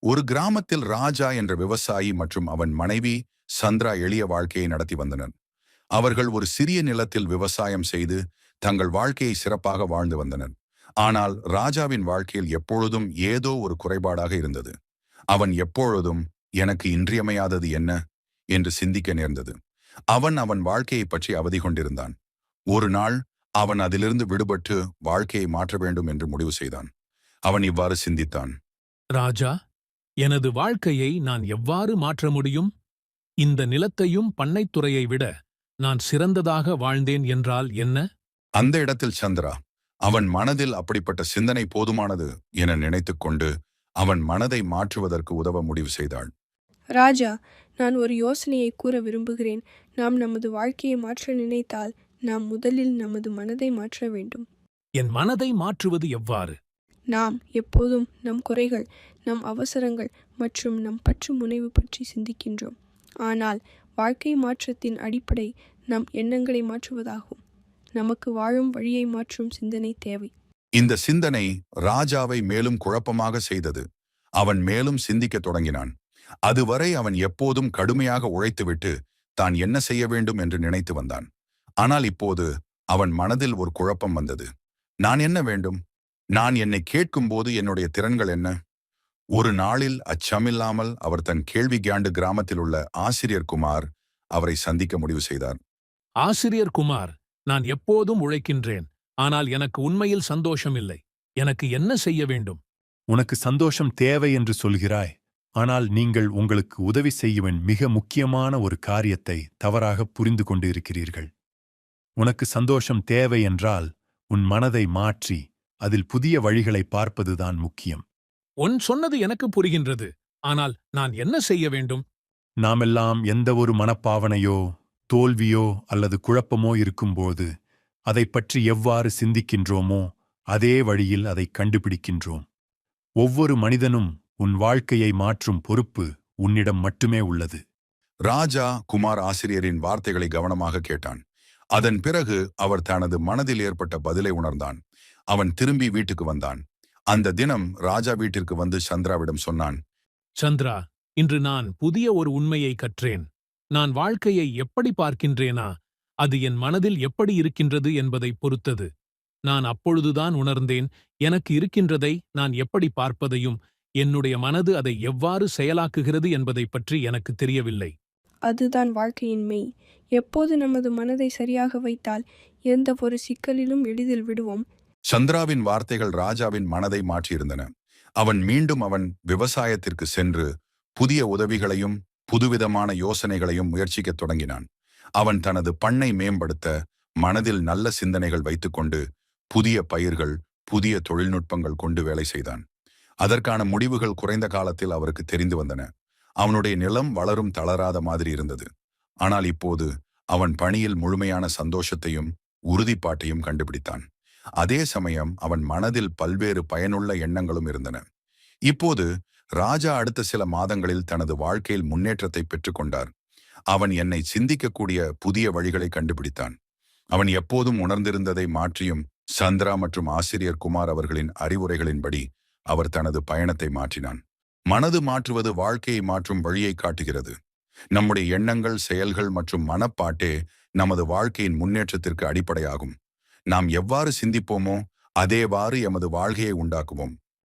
ஒரு கிராமத்தில் ராஜா என்ற விவசாயி மற்றும் அவன் மனைவி சந்திரா எளிய வாழ்க்கையை நடத்தி வந்தனர். அவர்கள் ஒரு சிறிய நிலத்தில் விவசாயம் செய்து தங்கள் வாழ்க்கையை சிறப்பாக வாழ்ந்து வந்தனர். ஆனால் ராஜாவின் வாழ்க்கையில் எப்பொழுதும் ஏதோ ஒரு குறைபாடாக இருந்தது. அவன் எப்பொழுதும் எனக்கு இன்றியமையாதது என்ன என்று சிந்திக்க நேர்ந்தது. அவன் அவன் வாழ்க்கையை பற்றி அவதி கொண்டிருந்தான். ஒரு நாள் அவன் அதிலிருந்து விடுபட்டு வாழ்க்கையை மாற்ற வேண்டும் என்று முடிவு செய்தான். அவன் இவ்வாறு சிந்தித்தான். ராஜா, எனது வாழ்க்கையை நான் எவ்வாறு மாற்ற முடியும்? இந்த நிலத்தையும் பண்ணைத்துறையை விட நான் சிறந்ததாக வாழ்ந்தேன் என்றால் என்ன? அந்த இடத்தில் சந்திரா அவன் மனதில் அப்படிப்பட்ட சிந்தனை போதுமானது என நினைத்துக்கொண்டு அவன் மனதை மாற்றுவதற்கு உதவ முடிவு செய்தாள். ராஜா, நான் ஒரு யோசனையை கூற விரும்புகிறேன். நாம் நமது வாழ்க்கையை மாற்ற நினைத்தால் நாம் முதலில் நமது மனதை மாற்ற வேண்டும். என் மனதை மாற்றுவது எவ்வாறு? நாம் எப்போதும் நம் குறைகள், நம் அவசரங்கள் மற்றும் நம் பற்று முனைவு பற்றி சிந்திக்கின்றோம். ஆனால் வாழ்க்கை மாற்றத்தின் அடிப்படை நம் எண்ணங்களை மாற்றுவதாகும். நமக்கு வாழும் வழியை மாற்றும் சிந்தனை தேவை. இந்த சிந்தனை ராஜாவை மேலும் குழப்பமாக செய்தது. அவன் மேலும் சிந்திக்கத் தொடங்கினான். அதுவரை அவன் எப்போதும் கடுமையாக உழைத்துவிட்டு தான் என்ன செய்ய வேண்டும் என்று நினைத்து வந்தான். ஆனால் இப்போது அவன் மனதில் ஒரு குழப்பம் வந்தது. நான் என்ன வேண்டும்? நான் என்னை கேட்கும்போது என்னுடைய திறன்கள் என்ன? ஒரு நாளில் அச்சமில்லாமல் அவர் தன் கேள்வி கியாண்டு கிராமத்தில் உள்ள ஆசிரியர் குமார் அவரை சந்திக்க முடிவு செய்தார். ஆசிரியர் குமார், நான் எப்போதும் உழைக்கின்றேன். ஆனால் எனக்கு உண்மையில் சந்தோஷம் இல்லை. எனக்கு என்ன செய்ய வேண்டும்? உனக்கு சந்தோஷம் தேவை என்று சொல்கிறாய். ஆனால் நீங்கள் உங்களுக்கு உதவி செய்யும் மிக முக்கியமான ஒரு காரியத்தை தவறாக புரிந்து கொண்டு இருக்கிறீர்கள். உனக்கு சந்தோஷம் தேவை என்றால் உன் மனதை மாற்றி அதில் புதிய வழிகளை பார்ப்பதுதான் முக்கியம். உன் சொன்னது எனக்கு புரிகின்றது. ஆனால் நான் என்ன செய்ய வேண்டும்? நாமெல்லாம் எந்த ஒரு மனப்பாவனையோ தோல்வியோ அல்லது குழப்பமோ இருக்கும்போது அதைப் பற்றி எவ்வாறு சிந்திக்கின்றோமோ அதே வழியில் அதை கண்டுபிடிக்கின்றோம். ஒவ்வொரு மனிதனும் உன் வாழ்க்கையை மாற்றும் பொறுப்பு உன்னிடம் மட்டுமே உள்ளது. ராஜா குமார் ஆசிரியரின் வார்த்தைகளை கவனமாக கேட்டான். அதன் பிறகு அவர் தனது மனதில் ஏற்பட்ட பதிலை உணர்ந்தான். அவன் திரும்பி வீட்டுக்கு வந்தான். அந்த தினம் ராஜா வீட்டிற்கு வந்து சந்திராவிடம் சொன்னான். சந்திரா, இன்று நான் புதிய ஒரு உண்மையை கற்றேன். நான் வாழ்க்கையை எப்படி பார்க்கின்றேனா அது என் மனதில் எப்படி இருக்கின்றது என்பதை பொறுத்தது. நான் அப்பொழுதுதான் உணர்ந்தேன், எனக்கு இருக்கின்றதை நான் எப்படி பார்ப்பதையும் என்னுடைய மனது அதை எவ்வாறு செயலாக்குகிறது என்பதை பற்றி எனக்கு தெரியவில்லை. அதுதான் வாழ்க்கையின் மெய். எப்போது நமது மனதை சரியாக வைத்தால் எந்த ஒரு சிக்கலிலும் எளிதில் விடுவோம். சந்திராவின் வார்த்தைகள் ராஜாவின் மனதை மாற்றியிருந்தன. அவன் மீண்டும் அவன் விவசாயத்திற்கு சென்று புதிய உதவிகளையும் புதுவிதமான யோசனைகளையும் முயற்சிக்கத் தொடங்கினான். அவன் தனது பண்ணை மேம்படுத்த மனதில் நல்ல சிந்தனைகள் வைத்துக்கொண்டு புதிய பயிர்கள், புதிய தொழில்நுட்பங்கள் கொண்டு வேலை செய்தான். அதற்கான முடிவுகள் குறைந்த காலத்தில் அவருக்கு தெரிந்து வந்தன. அவனுடைய நிலம் வளரும் தளராத மாதிரி இருந்தது. ஆனால் இப்போது அவன் பணியில் முழுமையான சந்தோஷத்தையும் உறுதிப்பாட்டையும் கண்டுபிடித்தான். அதே சமயம் அவன் மனதில் பல்வேறு பயனுள்ள எண்ணங்களும் இருந்தன. இப்போது ராஜா அடுத்த சில மாதங்களில் தனது வாழ்க்கையில் முன்னேற்றத்தை பெற்றுக்கொண்டார். அவன் என்னை சிந்திக்கக்கூடிய புதிய வழிகளை கண்டுபிடித்தான். அவன் எப்போதும் உணர்ந்திருந்ததை மாற்றியும் சந்திரா மற்றும் ஆசிரியர் குமார் அவர்களின் அறிவுரைகளின்படி அவர் தனது பயணத்தை மாற்றினான். மனது மாற்றுவது வாழ்க்கையை மாற்றும் வழியை காட்டுகிறது. நம்முடைய எண்ணங்கள், செயல்கள் மற்றும் மனப்பாட்டே நமது வாழ்க்கையின் முன்னேற்றத்திற்கு அடிப்படையாகும். நாம் எவ்வாறு சிந்திப்போமோ அதேவாறு எமது வாழ்க்கையை உண்டாக்குவோம்.